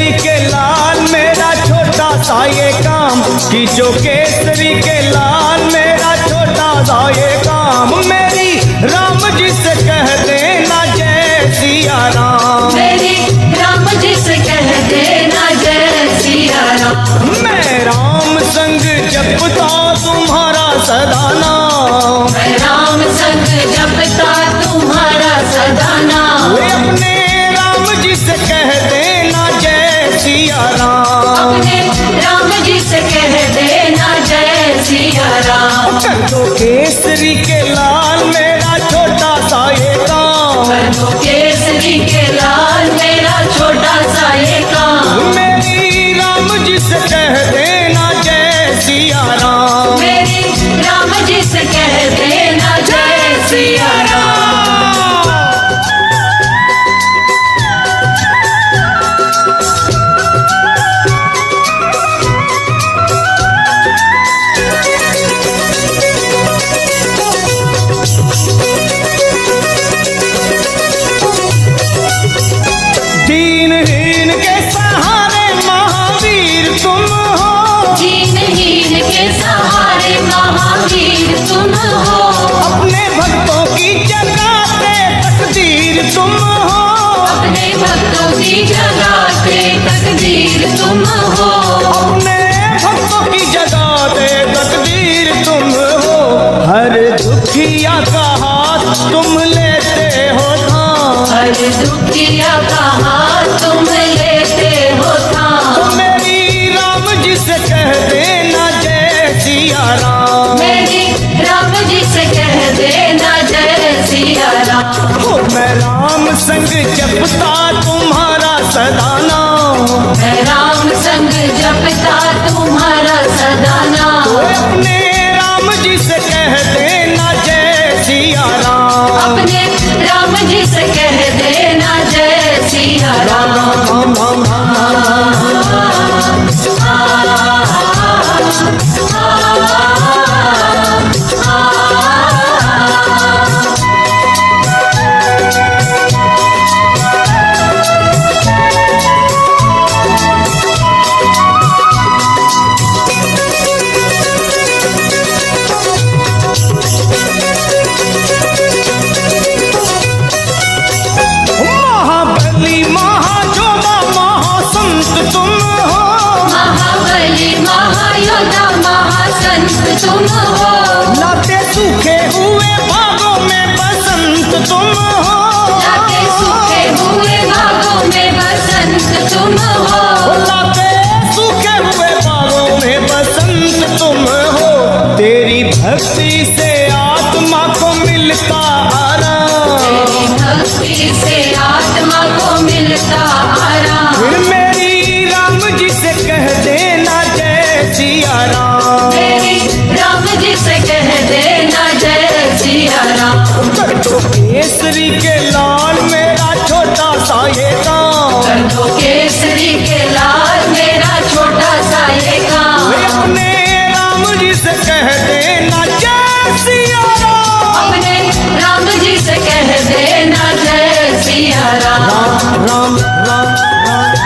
केसरी के लाल मेरा छोटा सा ये काम, खींचो केसरी के लाल मेरा छोटा सा ये काम। मेरी राम जी से कह देना जय सिया राम, मेरी राम जी से कह देना जय सिया राम। मैं राम संग जपता तुम्हारा सदा नाम, मैं राम संग जपता तुम्हारा सदा नाम। वे अपने राम जी से कह देना जय सिया राम, अपने राम जी से कह देना जय सिया राम। कर दो केसरी के लाल मेरा छोटा सा ये काम, कर दो केसरी के लाल मेरा छोटा सा ये काम। मेरी राम जी से कह देना जय सिया राम, मेरी राम जी से कह देना जय सिया राम। दीनहीन के सहारे महावीर तुम हो, दीनहीन के सहारे महावीर तुम हो। अपने भक्तों की जगाते तकदीर तुम हो, अपने भक्तों की जगाते तकदीर तुम हो। अपने भक्तों की जगाते तकदीर तुम हो। हर दुखिया का हाथ तुम लेते हो थाम, हर दुखिया का हाथ तुम लेते हो थाम। तो मेरी राम जी से कह देना जय सिया राम, मेरी राम जी से कह देना जय सिया राम। हो मैं राम संग जपता तुम्हारा सदा नाम, मैं राम संग जपता तुम्हारा सदा नाम। अपने राम जी से कह देना जय सिया राम, अपने राम जी से कह देना जय सिया राम। राम राम राम महाबली महाजोधा महासंत तुम हो, महाबली महायोधा महासंत तुम हो। लाते सूखे हुए बागों में बसंत तुम हो, लाते सूखे हुए बागों में बसंत तुम हो। लाते सूखे हुए बागों में बसंत तुम हो। तेरी भक्ति से आत्मा को मिलता आराम, तेरी भक्ति से आत्मा को मिलता आराम। फिर मेरी राम जी से कह देना जय सिया राम, मेरी राम जी से कह देना जय सिया राम। कर दो केसरी के लाल मेरा छोटा सा ये काम, कर दो केसरी के लाल मेरा छोटा सा ये काम। वे अपने राम जी से कह देना जय सिया राम, अपने राम जी से कह देना जय सिया राम। राम राम राम राम।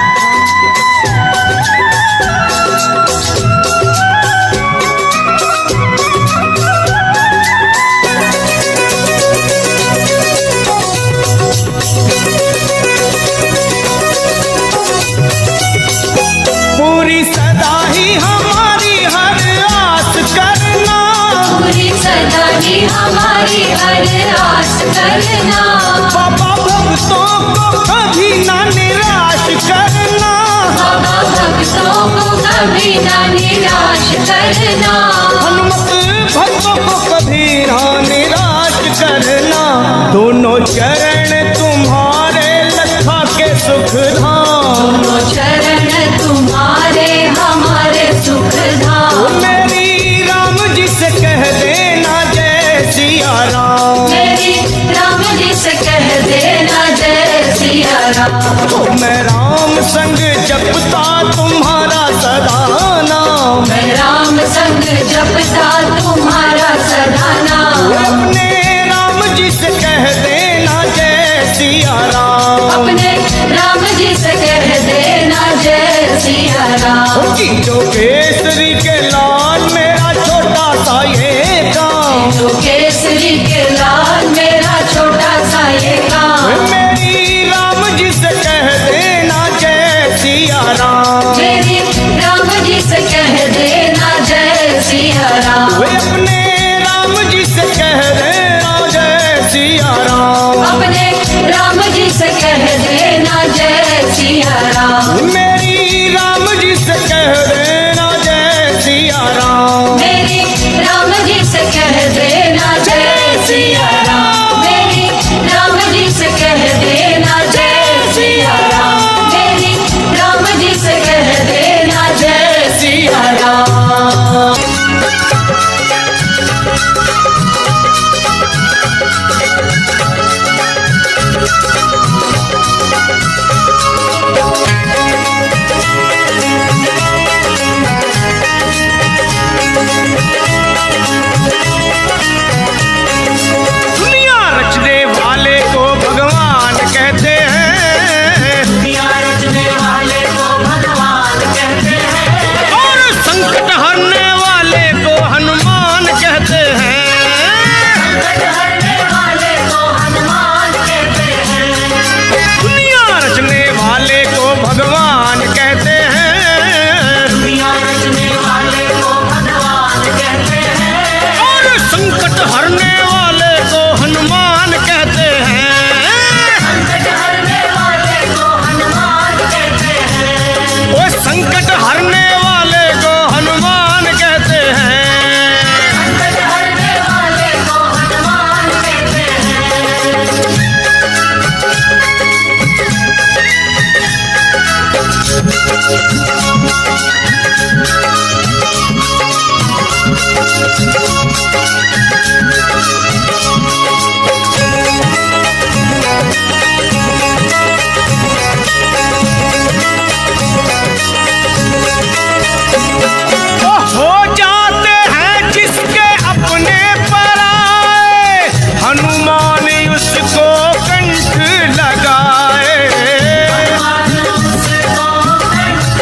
पूरी सदा ही हमारी हर आस करना, पूरी सदा ही हमारी हर आस करना। बाबा भक्तों को कभी ना निराश करना, बाबा भक्तों को कभी ना निराश करना। हनुमत भक्तों को कभी ना निराश करना। दोनों चरण तुम्हारे लखा के सुख धाम, दोनों चरण तुम्हारे हमारे सुख धाम। मेरी राम जी से कह देना जय सिया राम, मेरी राम जी से कह देना जय सिया राम। मैं राम संग जपता तुम्हारा सदा नाम, मैं राम संग जपता तुम्हारा सदा नाम। अपने राम जी से कह देना जय सिया राम, अपने राम जी से कह देना जय राम। खींचो केसरी के लाल मेरा छोटा सा ये काम, जो केसरी के लाल मेरा छोटा सा ये काम। मेरी राम जी से कह देना जय सिया राम। मेरी राम जी से कह देना जय सिया राम। वे अपने राम जी से कह देना जय सिया राम। अपने राम जी से कह देना जय सिया राम। मेरी राम जी से कह देना जय सिया राम। मेरी राम जी से कह देना जय सिया राम। मेरी राम जी से कह देना जय सिया राम। मेरी राम जी से कह देना जय सिया राम। दुनिया रचने वाले को भगवान कहते हैं, दुनिया रचने वाले को भगवान कहते हैं। और संकट हरने वाले को हनुमान कहते हैं। संकट हरने वाले को हनुमान कहते हैं। दुनिया रचने वाले को भगवान कहते हैं, दुनिया रचने वाले को भगवान कहते हैं। और संकट हरने वाले को हनुमान कहते हैं। संकट हरने वाले को हनुमान कहते हैं। वो संकट हरने वाले को हनुमान कहते हैं। संकट हरने वाले को हनुमान कहते हैं। वो हो जाते हैं जिसके अपने पर आए, हनुमान उसको कंठ लगाए। उसको कंठ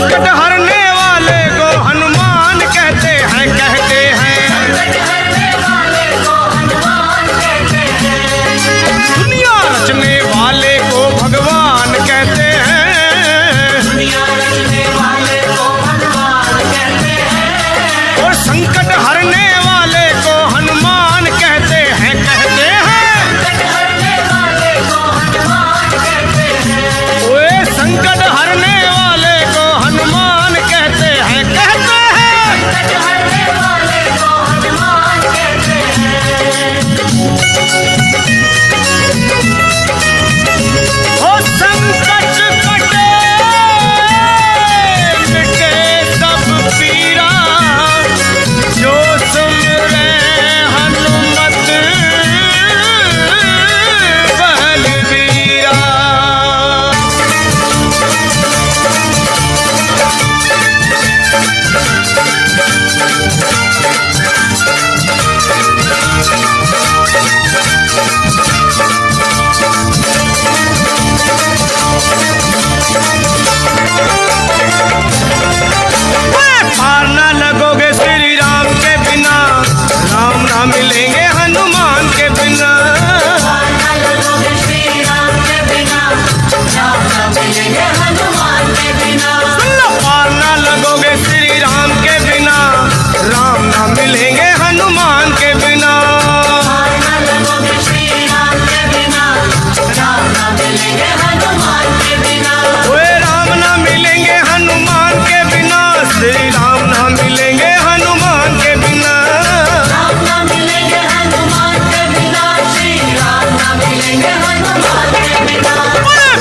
संकट हरने वाले को हनुमान कहते हैं, कहते हैं। दुनिया रचने वाले को भगवान कहते हैं, और संकट हरने वाले को हनुमान कहते हैं, कहते हैं। ओए संकट हरने वाले को हनुमान कहते हैं, कहते हैं। ओ संकट कटे मिटे सब पीरा, जो सुमरे हनुमत बलबीरा। पार न लगोगे श्री राम के बिना, राम ना मिलेंगे हनुमान के बिना। सुन लो, पार न लगोगे श्री राम के बिना, राम ना मिलेंगे हनुमान के बिना। ओए राम ना मिलेंगे हनुमान के बिना, श्री राम ना मिलेंगे हनुमान के बिना।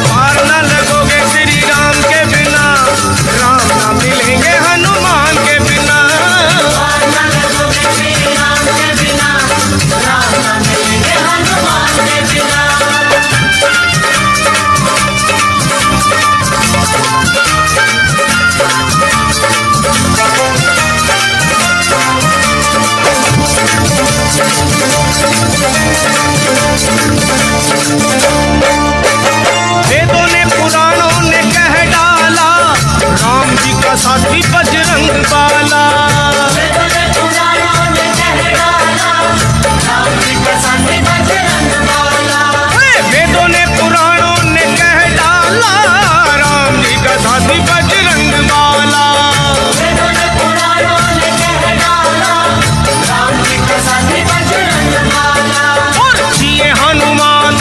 पार न लगोगे श्री राम के बिना, राम ना मिलेंगे हनुमान के बिना। वेदों ने पुराणों ने कह डाला, राम जी का साथी बजरंग बाला। वेदों ने पुराणों ने कह डाला, राम जी का साथी बजरंग बाला। और जिए हनुमान,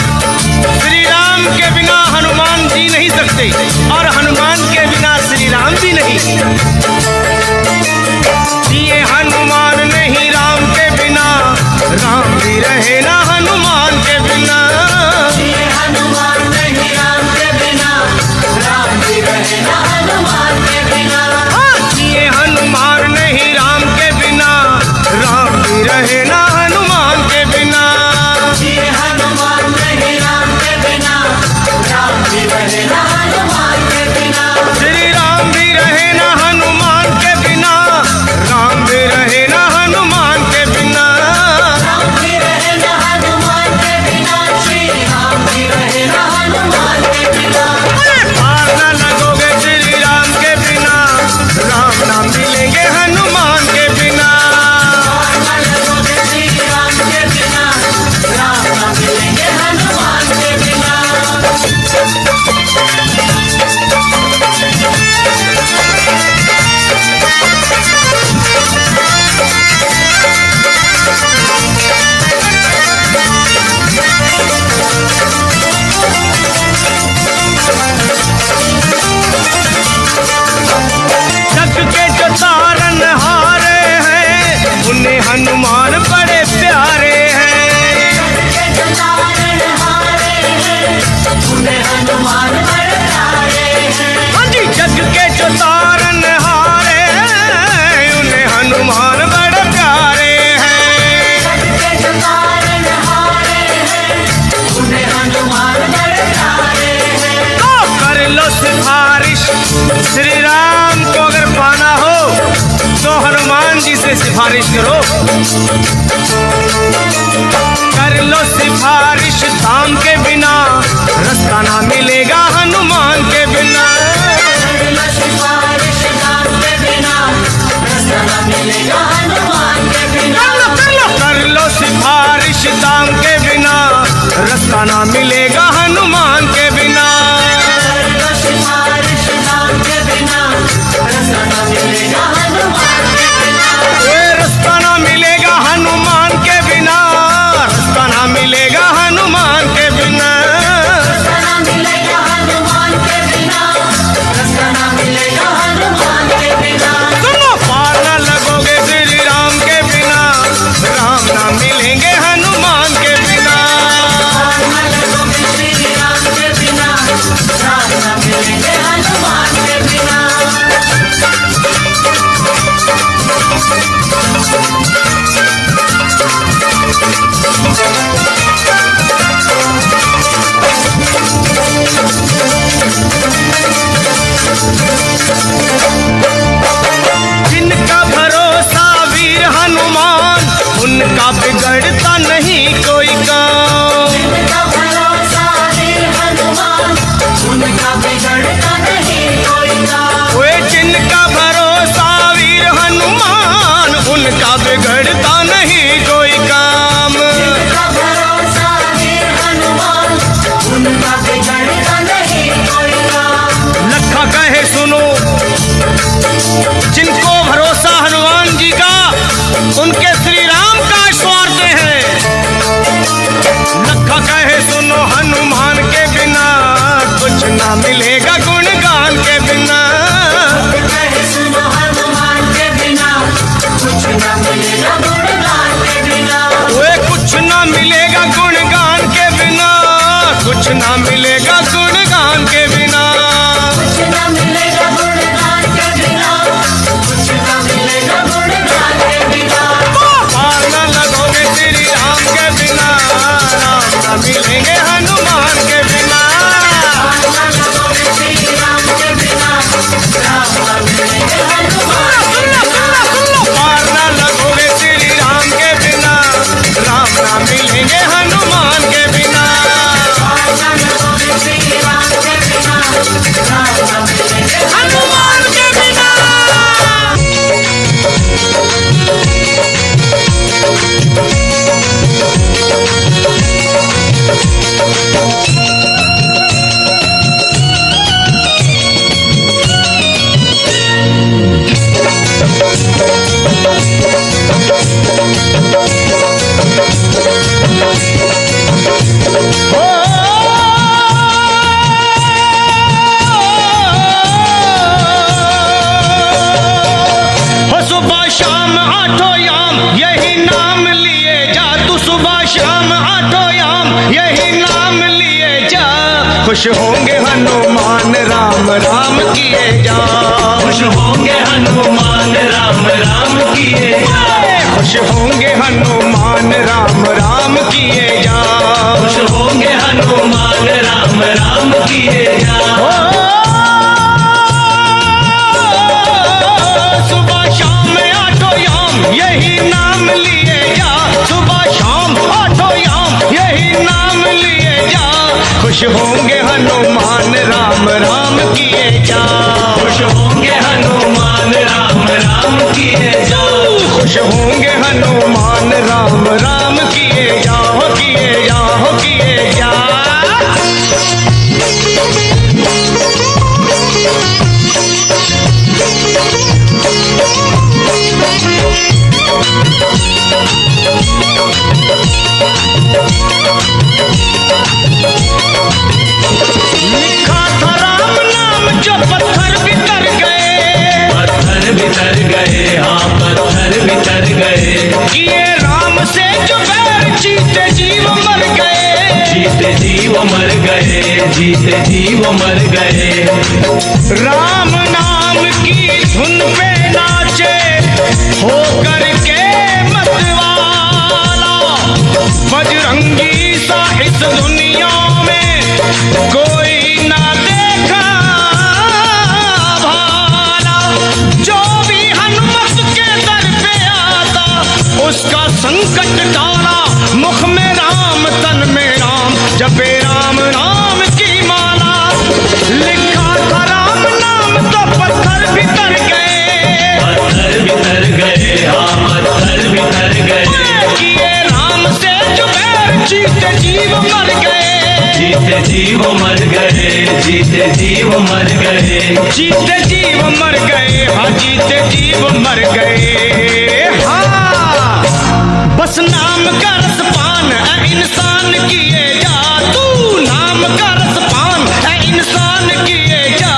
श्री राम के बिना हनुमान जी नहीं सकते, और हनुमान के बिना श्री राम जी नहीं। जिए हनुमान नहीं राम के बिना, राम भी रहे ना हनुमान के बिना। हाँ, जिए हनुमान नहीं राम के बिना, राम भी रहे ना हनुमान के बिना। श्री राम भी रहे ना हनुमान के बिना, राम भी रहे ना हनुमान के बिना। पार न लगोगे श्री राम के बिना, राम ना मिलेंगे हनुमान के बिना। जग के जो तारनहारे हैं, उन्हें हनुमान बड़े प्यारे हैं। हाँ जी, जग के जो तारनहारे हैं, उन्हें हनुमान बड़े प्यारे हैं। तो कर लो सिफारिश, श्री राम को अगर पाना हो तो हनुमान जी से सिफारिश करो। कर लो सिफारिश धाम के बिना, रास्ता ना मिलेगा हनुमान के बिना। कर लो सिफारिश राम के बिना, रास्ता ना मिलेगा हनुमान के बिना। रास्ता ना मिलेगा हनुमान के बिना, रास्ता ना मिलेगा हनुमान के बिना। सुनो, पार ना लगोगे श्री राम के बिना, राम ना मिलेंगे हनुमान के बिना। जिनका भरोसा वीर हनुमान, उनका बिगड़ता नहीं कोई काम। जिनका भरोसा वीर हनुमान, उनका बिगड़ता नहीं कोई काम। वे जिनका भरोसा वीर हनुमान, उनका बिगड़ता नहीं कोई काम। जिनका भरोसा वीर हनुमान, उनका बिगड़ता नहीं कोई काम। लखा कहे सुनो, जिनको भरोसा हनुमान जी का, उनके श्री राम का स्वार्थ है। लखा कहे सुनो, हनुमान के बिना कुछ ना मिलेगा गुणगान के बिना। कहे सुनो, हनुमान के बिना कुछ न मिलेगा गुणगान के बिना। वे कुछ ना मिलेगा गुणगान के बिना, कुछ ना मिलेगा गुणगान के बिना। कुछ न मिलेगा गुणगान के बिना, कुछ न मिलेगा गुणगान के बिना। पार ना लगोगे श्री राम के बिना, राम ना मिलेंगे हनुमान के बिना। श्री राम के बिना, राम न मिलेंगे हनुमान के बिना। पार ना लगोगे श्री राम के बिना, राम ना मिलेंगे हनुमान के बिना। श्री राम के बिना, राम न मिलेंगे हनुमान के बिना। हो सुबह शाम आठों याम यही नाम लिए जा, तू सुबह शाम आठों याम यही नाम लिए जा। खुश होंगे हनुमान राम राम किए जा, खुश होंगे हनुमान राम राम किए जा। खुश होंगे हनुमान राम राम किए जा। खुश होंगे हनुमान राम राम किए जा। सुबह शाम आठों याम यही नाम लिए जा, सुबह शाम आठों याम यही नाम लिए जा। खुश होंगे हनुमान राम राम किए जा। खुश होंगे हनुमान राम राम किए जा। खुश होंगे हनुमान राम राम किए जा, हो किए जा, हो किए जा। लिखा था राम नाम जो पत्थर बितर गए, पत्थर बितर गए, हाँ पत्थर बितर गए। किए राम से जो बैर जीते जीव मर गए। जीते जीव मर गए, जीते जीव मर गए। राम नाम की धुन पे नाचे होकर के मतवाला, बजरंगी सा इस दुनिया में कोई ना देखा भाला। जो भी हनुमत के दर पे आता उसका संकट टाला। मुख में राम तन में राम, जपे राम नाम की माला। लिखा था राम नाम तो पत्थर बितर गए, जीव मर गए, जीते जीव मर गए, जीते जीव मर गए, हाँ जीते जीव मर गए। हाँ बस नाम का रसपान है इंसान किए जा, तू नाम का रसपान है इंसान किए जा।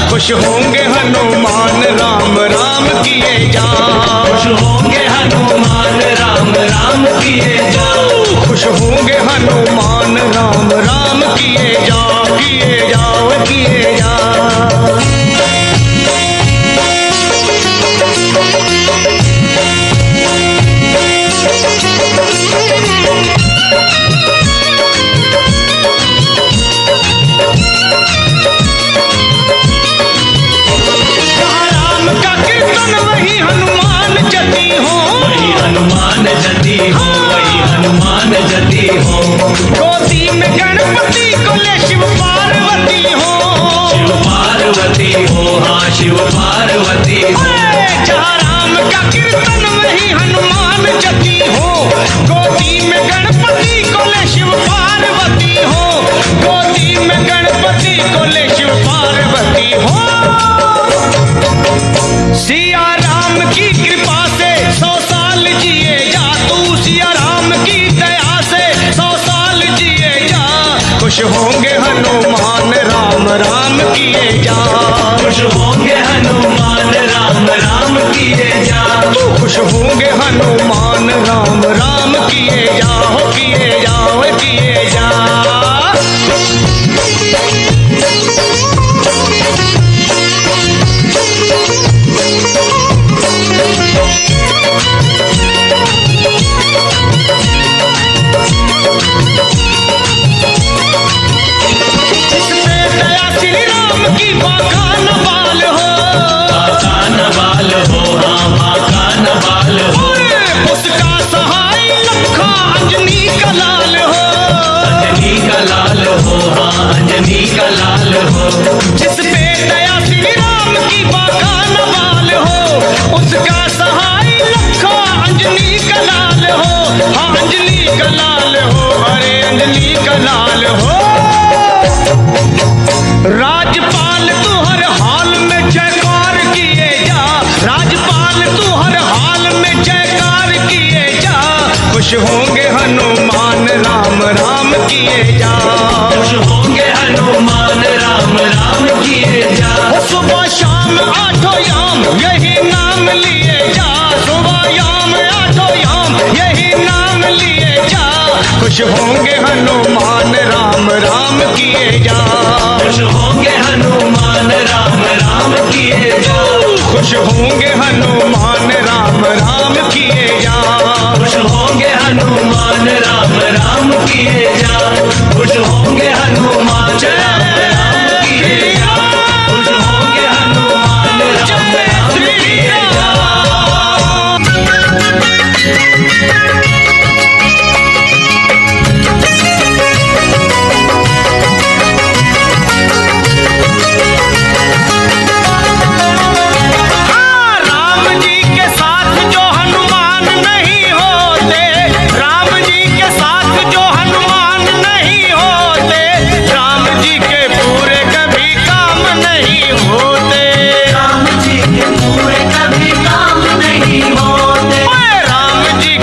खुश होंगे हनुमान राम राम किए जा, खुश होंगे हनुमान राम राम किए जाओ, खुश होंगे हनुमान राम राम किए जाओ, किए जाओ, किए जाओ। जहाँ राम का कीर्तन वही हनुमान जति हो, वही हनुमान जति हो, वही हनुमान जति हो, गोदी में गणपति को ले शिव पार्वती हो, शिव पार्वती हो, हाँ शिव पार्वती हो, जहाँ राम का कीर्तन वही हनुमान जति हो, गोदी में गणपति को ले शिव पार्वती हो, गोदी में गणपति को ले शिव पार्वती हो। सिया राम की कृपा से 100 साल जिए जा, तू सिया राम की दया से 100 साल जिए जा। खुश होंगे हनुमान राम राम किए जा, खुश होंगे हनुमान राम राम किए जाओ, तू खुश होंगे हनुमान राम राम किए जाओ, किए जाओ, किए जा। जिसमें दया श्री राम की बाका न बाल हो, बाका न बाल हो, हाँ बाका न बाल हो, उसका सहाय लखा अंजनी का लाल हो, अंजनी का लाल हो, हाँ अंजनी का लाल हो, जिस पे दया श्री राम की बाका न बाल हो, उसका सहाय लखा अंजनी का लाल हो, हाँ अंजनी का लाल हो, अरे अंजनी का लाल हो। राजपाल तू हर हाल में जयकार किए जा, राजपाल तू हर हाल में जयकार किए जा। खुश होंगे हनुमान राम राम किए जा, खुश होंगे हनुमान राम राम किए जाओ, सुबह शाम आठों याम यही नाम लिए जा, सुबह याम आठों याम यही नाम लिए जा। खुश होंगे हनुमान राम राम किए जा, खुश होंगे हनुमान राम राम किए जाओ, खुश होंगे हनुमान राम राम किए जा, खुश होंगे हनुमान राम राम किए जाओ, खुश होंगे हनुमान राम राम किए जाओ, खुश होंगे हनुमान राम राम किए जाओ। हाँ, राम जी के साथ जो हनुमान नहीं होते, राम जी के साथ जो हनुमान नहीं होते, राम जी के पूरे कभी काम नहीं होते, राम जी के पूरे कभी काम नहीं होते, ओए, राम जी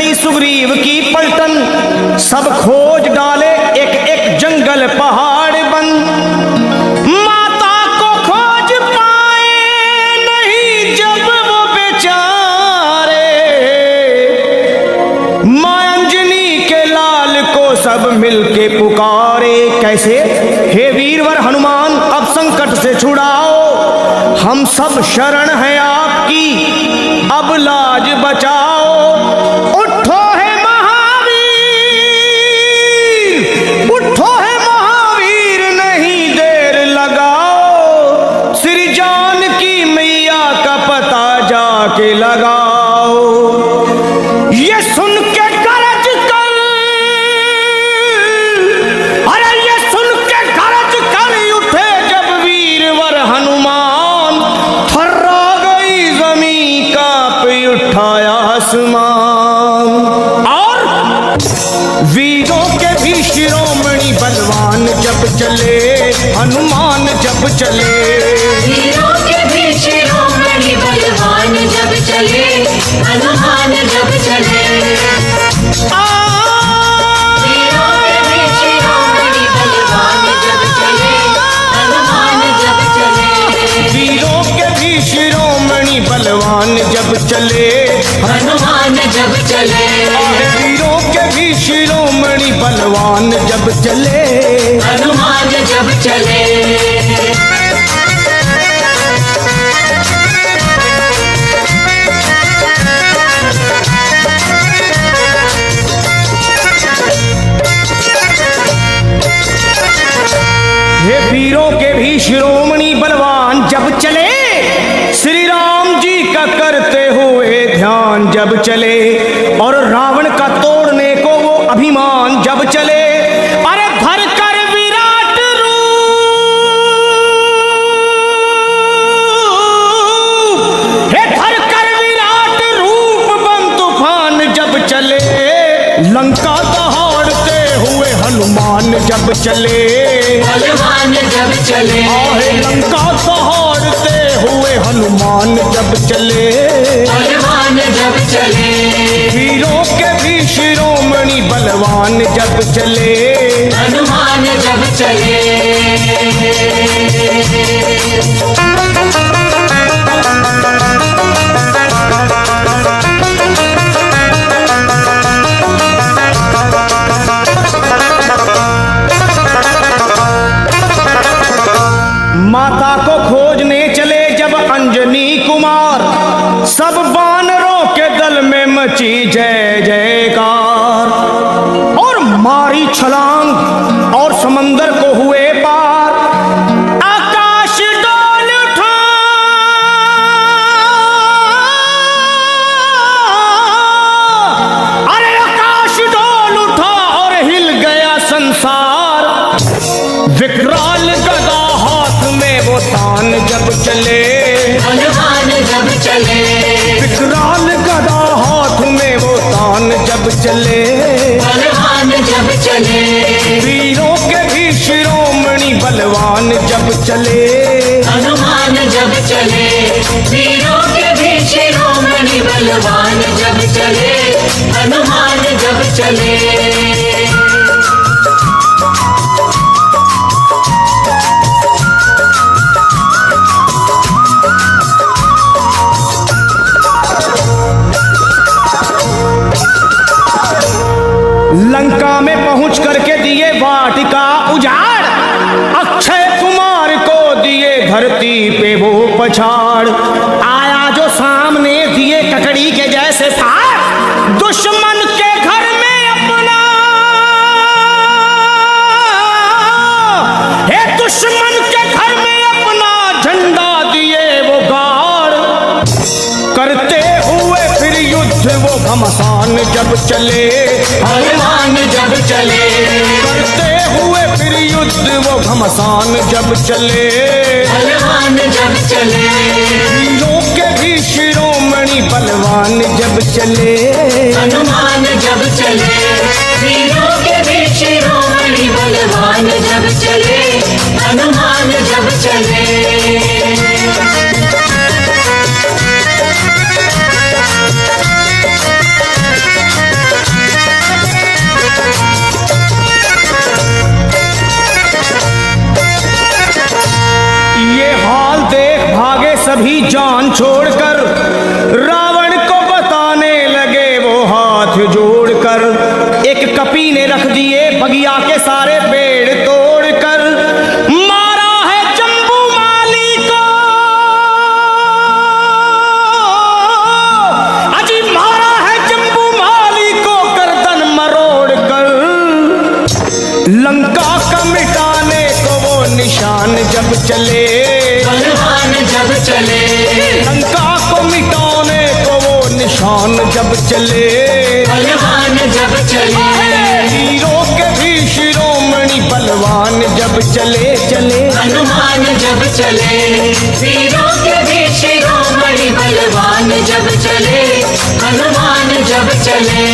गई सुग्रीव की पलटन, सब खोज डाले एक एक जंगल पहाड़ बन। माता को खोज पाए नहीं जब वो बेचारे, मां अंजनी के लाल को सब मिलके पुकारे। कैसे? हे वीरवर हनुमान अब संकट से छुड़ाओ, हम सब शरण हैं आपकी, अब लाज बचाओ। उठो है महावीर, उठो है महावीर, नहीं देर लगाओ, श्री जानकी मैया का पता जाके लगाओ। ये सुन के गरज कर, अरे ये सुन के गरज कर उठे जब वीरवर हनुमान, थर्रा गई जमीन कांप उठाया आसमान। और वीरों के भी शिरोमणि बलवान जब चले, हनुमान जब चले। वीरों के भी शिरोमणि बलवान जब चले, हनुमान जब चले। वीरों के भी शिरोमणि बलवान जब चले, हनुमान जब चले। वीरों के भी शिरोमणि बलवान जब चले, हनुमान जब चले। वीरों के भी शिरोमणि बलवान जब चले, हनुमान जब चले। हे वीरों के भी शिरोमणि बलवान जब चले, श्री राम जी का करते हुए ध्यान जब चले, और रावण का तोड़ने को वो अभिमान जब चले। अरे धर कर विराट रूप, हे धर कर विराट रूप बन तूफान जब चले, लंका दहाड़ते हुए हनुमान जब चले। बलवान जब चले। आहे लंका दहाड़ते हुए हनुमान जब चले, बलवान जब चले। वीरों के भी शिरोमणि बलवान जब चले, हनुमान जब चले। माता को खोजने चले जब अंजनी कुमार, सब बानरों के दल में मची जय जयकार, और मारी छलांग और समंदर को हुए पार। आकाश डोल उठा, अरे आकाश डोल उठा और हिल गया संसार। विकराल गदा हाथ में वो तान जब चले, हनुमान जब चले। विकराल गदा हाथ में वो तान जब चले, बलवान जब चले। वीरों के भी शिरोमणि बलवान जब चले, हनुमान जब चले। वीरों के भी शिरोमणि बलवान जब चले, हनुमान जब चले। लंका में पहुंच करके दिए वाटिका उजाड़, अक्षय कुमार को दिए धरती पे वो पछाड़। आया जो सामने दिए ककड़ी के जैसे फाड़, दुश्मन के घर में अपना, हे दुश्मन के घर में अपना झंडा दिए वो गाड़। करते हुए फिर युद्ध वो घमसान जब चले, हनुमान जब चले। करते हुए फिर युद्ध वो घमसान जब चले, हनुमान जब चले। वीरों के भी शिरोमणि बलवान जब चले, हनुमान जब चले। वीरों के भी शिरोमणि बलवान जब चले, हनुमान जब चले। काम छोड़कर रावण को बताने लगे वो हाथ जोड़कर। एक कपी ने रख दिए बगिया के सारे पेड़ तोड़कर। मारा है जम्बू माली को, अजी मारा है जम्बू माली को गर्दन मरोड़ कर। लंका का मिटाने को वो निशान जब चले, बलवान जब चले, लंका को मिटाने को वो निशान जब चले। बलवान जब चले, हीरों के भी शिरोमणि बलवान जब चले चले। हनुमान जब चले, वीरों के भी शिरोमणि बलवान जब चले, हनुमान जब चले।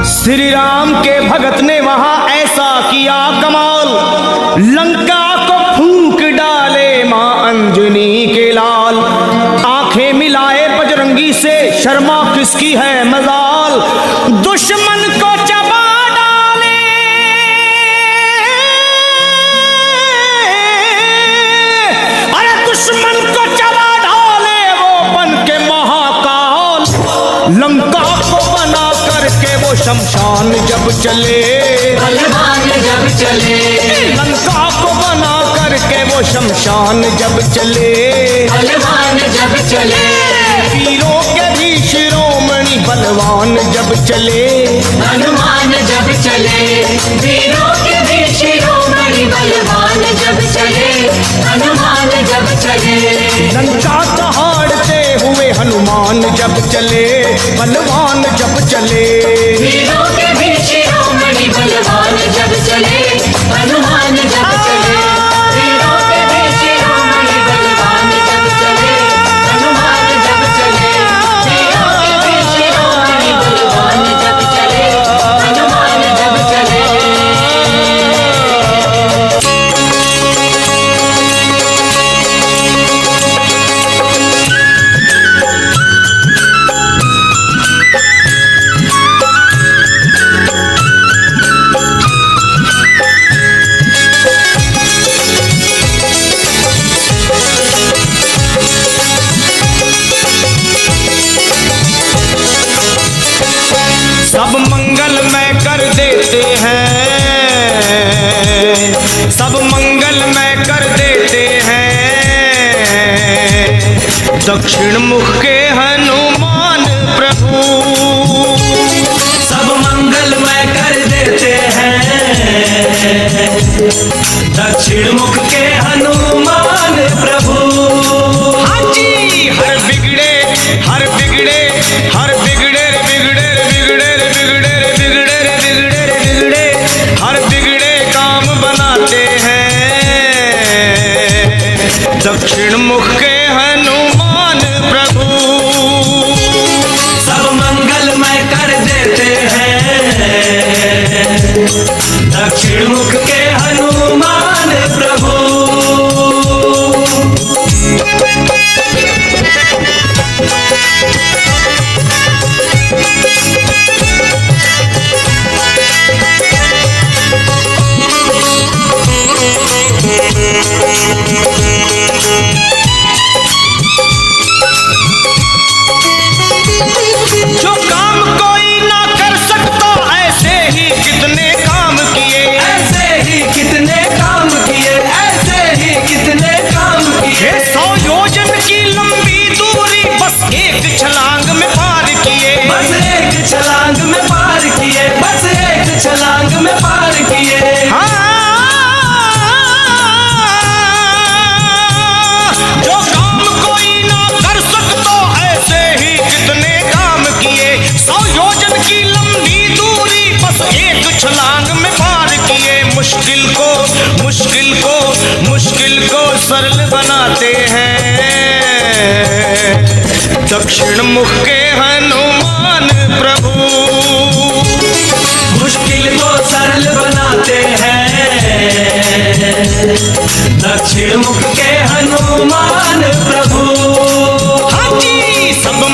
श्री राम के भगत ने वहां ऐसा किया कमाल, लंका को फूंक डाले मां अंजनी के लाल। आंखें मिलाए बजरंगी से शर्मा किसकी है मजाल, दुश्मन को चबा डाले अरे दुश्मन को चबा डाले वो बन के महाकाल। लंका को बना करके वो शमशान जब चले, बलवान जब चले, लंका को बना करके वो शमशान जब चले। बलवान जब चले, वीरों के भी शिरोमणि बलवान जब चले। हनुमान जब चले, वीरों के भी शिरोमणि बलवान जब चले, हनुमान जब चले। लंका दहाड़ते हुए हनुमान जब चले, बलवान जब चले। वीरों के भी शिरोमणि बलवान जब चले, हनुमान जब चले। वीरों के भी शिरोमणि बलवान जब चले, हनुमान जब चले। वीरों के भी शिरोमणि बलवान जब चले, हनुमान जब चले। सब मंगलमय कर देते हैं, सब मंगलमय कर देते हैं दक्षिण मुख के हनुमान प्रभु। सब मंगलमय कर देते हैं दक्षिण मुख के हनुमान प्रभु। हाँ जी, हर बिगड़े हर बिगड़े हर बिगड़े बिगड़े बिगड़े बिगड़े बिगड़े बिगड़े बिगड़े हर बिगड़े काम बनाते हैं दक्षिण मुख के हनुमान प्रभु। सब मंगलमय कर देते हैं दक्षिण मुख के हनुमान प्रभु। जो काम कोई ना कर सकता ऐसे ही कितने काम किए, ऐसे ही कितने काम किए, ऐसे ही कितने काम किए। 100 योजन की लंबी दूरी बस एक छलांग में पार किए। बस एक छलांग में पार किए, बस एक छलांग में पार किए। हाँ, जो काम कोई ना कर सकता ऐसे ही कितने काम किए। 100 योजन की लंबी दूरी बस एक छलांग में पार किए। मुश्किल को मुश्किल को मुश्किल को सरल बनाते हैं दक्षिण मुख के हनुमान प्रभु। मुश्किल को सरल बनाते हैं दक्षिण मुख के हनुमान प्रभु। हाँ जी, सब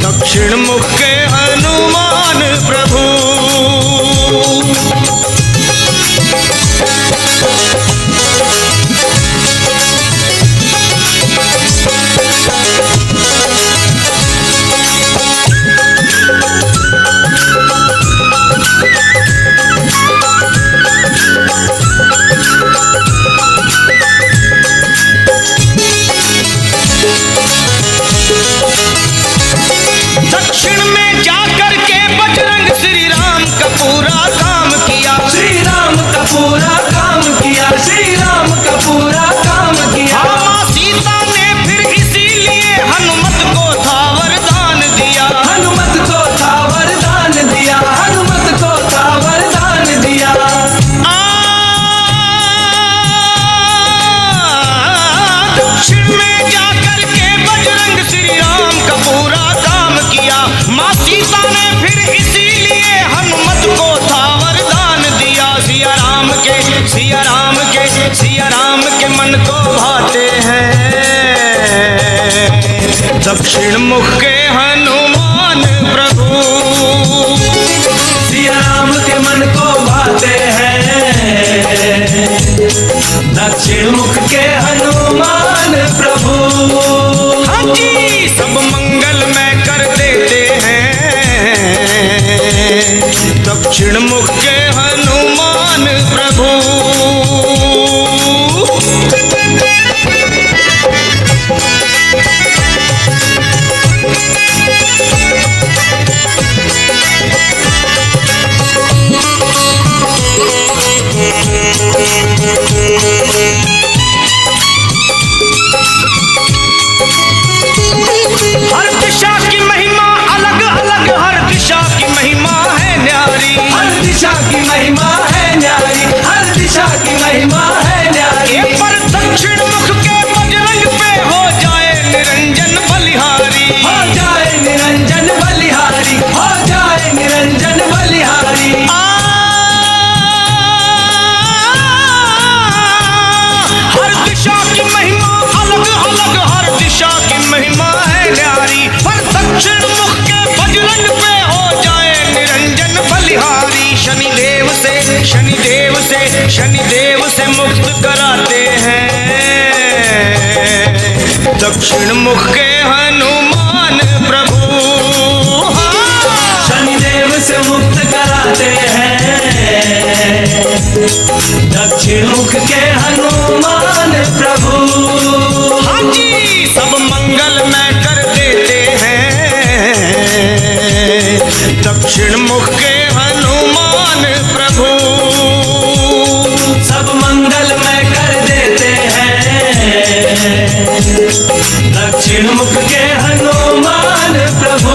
दक्षिण मुख के हनुमान प्रभु। दक्षिण में जाकर के बजरंग श्री राम का पूरा काम किया, श्री राम का पूरा काम किया, श्री राम का पूरा काम किया। माँ सीता ने फिर इसीलिए हनुमत को था वरदान दिया, हनुमत को था वरदान दिया, हनुमत को था वरदान दिया। दक्षिण में जाकर के बजरंग श्री राम का पूरा काम किया, माँ सीता ने फिर इसीलिए हनुमत को था वरदान दिया। सिया राम के सिया राम के सिया राम के मन को भाते हैं दक्षिण मुख के हनुमान प्रभु। सिया राम के मन को भाते हैं दक्षिण मुख के हनुमान प्रभु। हाँ जी, सब मंगल में कर देते हैं दक्षिण मुख के हनुमान प्रभु। हर दिशा की महिमा अलग अलग, हर दिशा की महिमा है न्यारी, हर दिशा की महिमा है न्यारी, हर दिशा की महिमा है न्यारी। पर दक्षिण मुख के बजरंग पे हो जाए निरंजन बलिहारी, हो जाए निरंजन बलिहारी, हो जाए निरंजन बलिहारी। हर दिशा की महिमा अलग अलग, हर दिशा की महिमा है न्यारी, पर दक्षिण मुख के बजरंग पे हो जाए निरंजन बलिहारी। शनिदेव से शनिदेव से शनिदेव से मुक्त कराते हैं दक्षिण मुख के हनुमान प्रभु। शनिदेव से मुक्त कराते हैं दक्षिण मुख के हनुमान प्रभु। हाँ जी, सब मंगल में कर देते हैं दक्षिण मुख के हनुमान प्रभु। सब मंगल में कर देते हैं दक्षिण मुख के हनुमान प्रभु।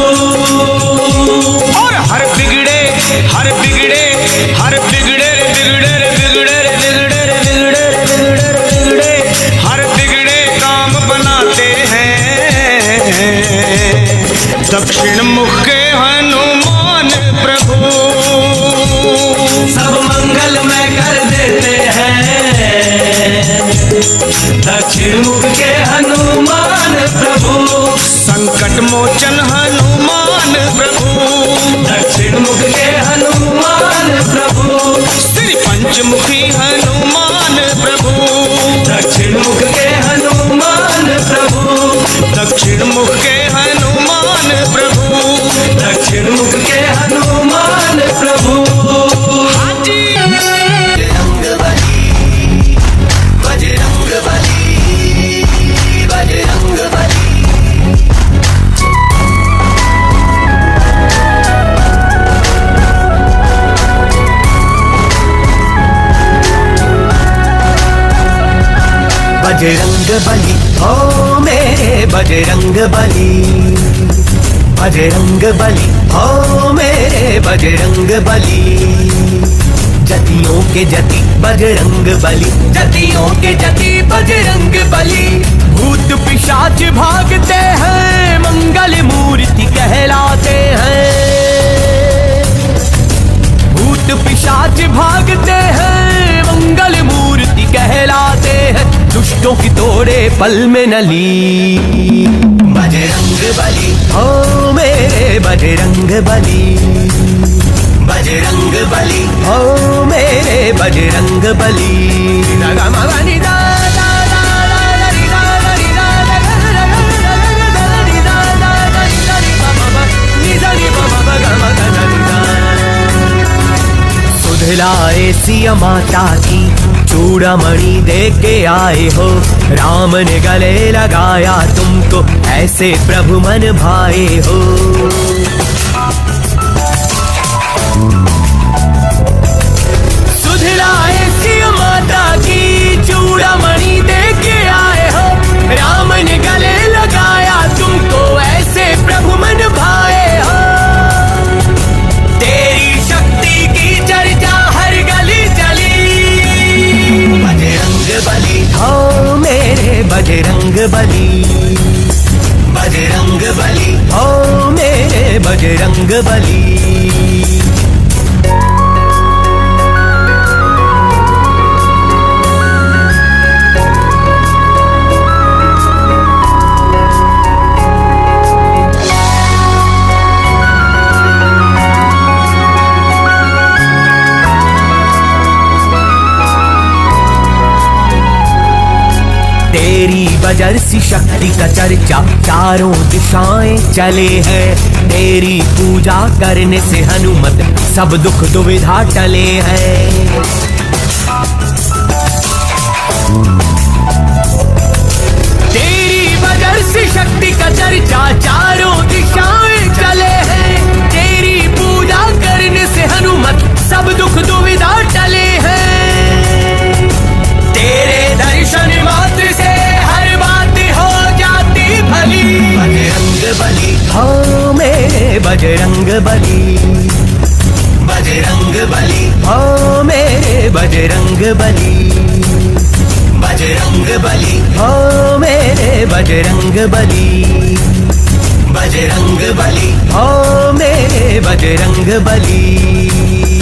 और हर बिगड़े हर बिगड़े हर बिगड़े बिगड़े बिगड़े बिगड़े बिगड़े बिगड़े बिगड़े हर बिगड़े काम बनाते हैं दक्षिण मुख के हनुमान प्रभु। सब मंगल में कर देते हैं दक्षिण मुख के हनुमान प्रभु। संकट मोचन हनुमान प्रभु, दक्षिण मुख के हनुमान प्रभु। श्री पंचमुखी हनुमान प्रभु, दक्षिण मुख के हनुमान प्रभु। दक्षिण मुख के हनुमान प्रभु, दक्षिण मुख के हनुमान प्रभु। हाँ जी। बजरंग बली हो मेरे बजरंग बली, बजरंग बली हो मेरे बजरंग बली। जतियों के जति बजरंग बली, जतियों के जति बजरंग बली। भूत पिशाच भागते हैं, मंगल मूर्ति कहलाते हैं। भूत पिशाच भागते हैं, मंगल मूर्ति कहलाते हैं। दुष्टों की तोड़े पल में नली, बजरंग बली हो मेरे बजरंग बली, बजरंग बली, ओ मेरे बजरंग बली। सुध लाए सिया माता की चूड़ामणि दे के आए हो, राम ने गले लगाया तुमको, ऐसे प्रभु मन भाए हो। सुध लाए सिया माता की चूड़ामणि दे के आए हो, राम ने गले लगाया तुमको, ऐसे प्रभु मन भाए हो। तेरी शक्ति की चर्चा हर गली चली, बजरंग बली, हो मेरे बजरंग बली, बजरंग बली, हो मेरे बजरंग बली। तेरी बजर सी शक्ति का चर्चा चारों दिशाएं चले हैं, तेरी पूजा करने से हनुमत सब दुख दुविधा टले हैं। तेरी बजर सी शक्ति का चर्चा चारों दिशाएं चले हैं, तेरी पूजा करने से हनुमत सब दुख दुविधा टले हैं। तेरे दर्शन मात्र से हर बात हो जाती भली, बजरंग बली, हो मेरे बजरंग बली, बजरंग बली, हो मेरे बजरंग बली, बजरंग बली, हो मेरे बजरंग बली, बजरंग बली, हो मेरे बजरंग बली।